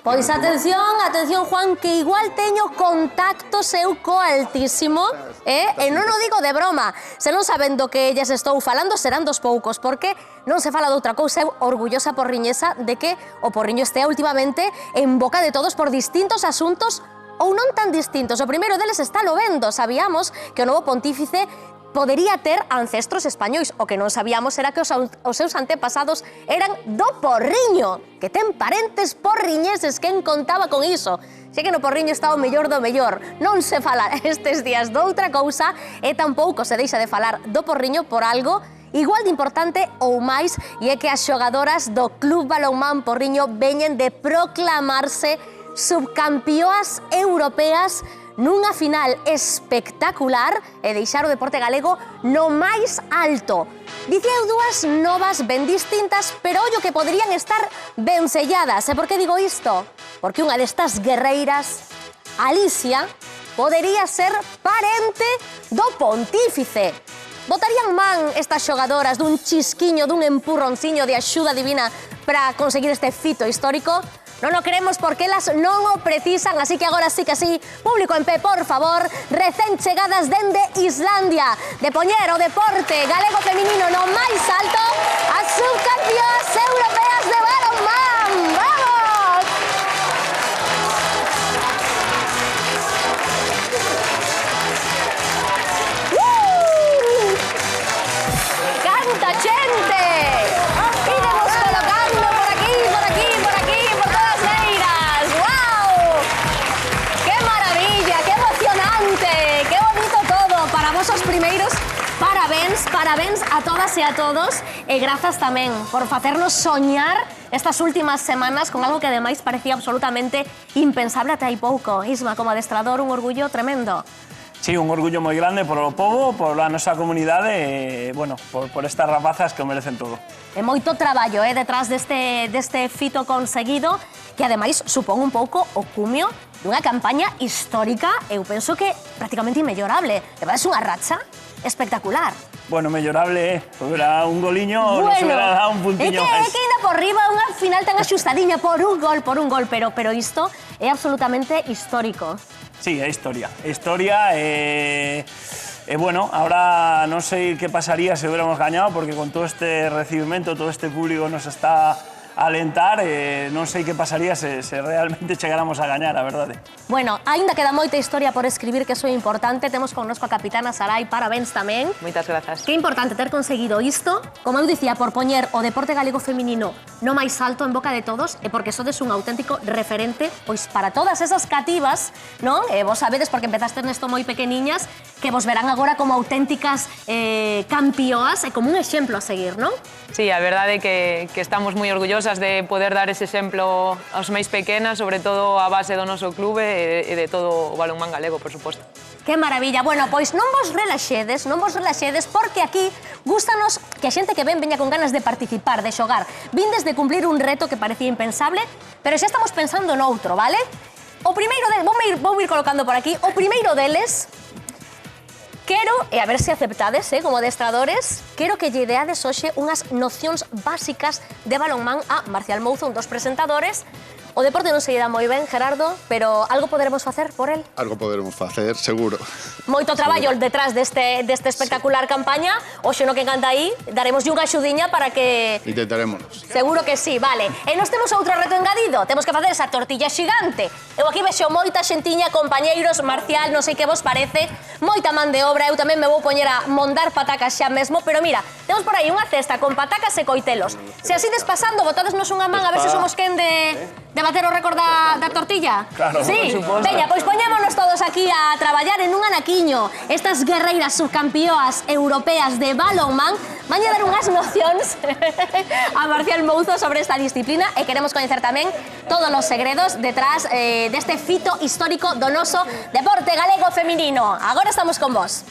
Pois atención, atención, Juan, que igual teño contactos eu co Altísimo, e non o digo de broma, se non saben do que lles estou falando serán dos poucos, porque non se fala de outra cousa, eu orgullosa porriñesa de que o Porriño estea últimamente en boca de todos por distintos asuntos ou non tan distintos. O primeiro deles está lo vendo, sabíamos que o novo pontífice podería ter ancestros españois. O que non sabíamos era que os seus antepasados eran do Porriño, que ten parentes porriñeses. Quen contaba con iso? Xe que no Porriño está o mellor do mellor. Non se fala estes días doutra cousa e tampouco se deixa de falar do Porriño por algo igual de importante ou máis, e é que as xogadoras do Club Balonmán Porriño veñen de proclamarse subcampeoas europeas nunha final espectacular e deixar o deporte galego no máis alto. Diceu dúas novas ben distintas, pero ollo que poderían estar ben selladas. E por que digo isto? Porque unha destas guerreiras, Alicia, podería ser parente do pontífice. Botarían man estas xogadoras dun chisquiño, dun empurronciño de axuda divina para conseguir este fito histórico? Non o queremos porque elas non o precisan, así que agora sí que sí, público en pé, por favor, recén chegadas dende Islandia, de poñer o deporte galego feminino no máis alto, as subcampeoas europeas de balonmán. ¡Vamos! ¡Canta xente! Iremos colocando por aquí, por aquí, por aquí, por todas meiras. ¡Guau! ¡Qué maravilla, qué emocionante, qué bonito todo! Para vos os primeiros, parabéns a todas e a todos, e grazas tamén por facernos soñar estas últimas semanas con algo que ademais parecía absolutamente impensable ata hai pouco. Isma, como adestrador, un orgullo tremendo. Sí, un orgullo moi grande por o pobo, por a nosa comunidade e, bueno, por estas rapazas que o merecen todo. E moito traballo detrás deste fito conseguido, que ademais supón un pouco o cumio dunha campaña histórica, eu penso que prácticamente inmellorable. De verdade, é unha racha espectacular. Bueno, mellorable, era un goliño, nos hubiera dado un puntiño máis. É que ainda por riba unha final tan axustadiña por un gol, pero isto é absolutamente histórico. Sí, é historia. Historia e bueno, ahora non sei que pasaría se hubiéramos gañado, porque con todo este recibimento, todo este público nos está a alentar, non sei que pasaría se realmente chegáramos a gañar, a verdade. Bueno, aínda queda moita historia por escribir, que eso é importante. Temos connosco a capitana Sarai, parabéns tamén. Moitas grazas. Que importante ter conseguido isto, como eu dicía, por poñer o deporte galego feminino no máis alto en boca de todos, e porque sodes un auténtico referente pois para todas esas cativas, non? E vos sabedes, porque empezastes nesto moi pequeniñas, que vos verán agora como auténticas campioas e como un exemplo a seguir, non? Sí, a verdade é que estamos moi orgullosas de poder dar ese exemplo aos máis pequenas, sobre todo a base do noso clube e de todo o balonmán galego, por suposto. Que maravilla. Bueno, pois non vos relaxedes, porque aquí gústanos que a xente que ven veña con ganas de participar, de xogar. Vindes de cumplir un reto que parecía impensable, pero xa estamos pensando noutro, vale? O primeiro deles, vou ir colocando por aquí, o primeiro deles, quero, e a ver se aceptades, como adestradores, quero que lle ideades hoxe unhas nocións básicas de balonmán a Marcial Mouzo, un dos presentadores. O deporte non se lle dá moi ben, Gerardo, pero algo poderemos facer por el? Algo poderemos facer, seguro. Moito traballo detrás deste espectacular campaña. Oxe, no que encanta aí, daremos unha axudiña para que... Intentaremos. Seguro que sí, vale. E nos temos outro reto engadido. Temos que facer esa tortilla xigante. Eu aquí vexo moita xentiña, compañeiros, Marcial, non sei que vos parece, moita man de obra. Eu tamén me vou poñer a mondar patacas xa mesmo, pero mira, temos por aí unha cesta con patacas e coitelos. Se así despasando, botadesnos unha man a ver se somos quen de bater o récord da tortilla? Claro, sí. por suposto. Veña, pois poñémonos todos aquí a traballar en un anaquiño. Estas guerreiras subcampeoas europeas de balonmán van a dar unhas nocións a Marcial Mouzo sobre esta disciplina, e queremos coñecer tamén todos os segredos detrás deste fito histórico do noso deporte galego feminino. Agora estamos con vos.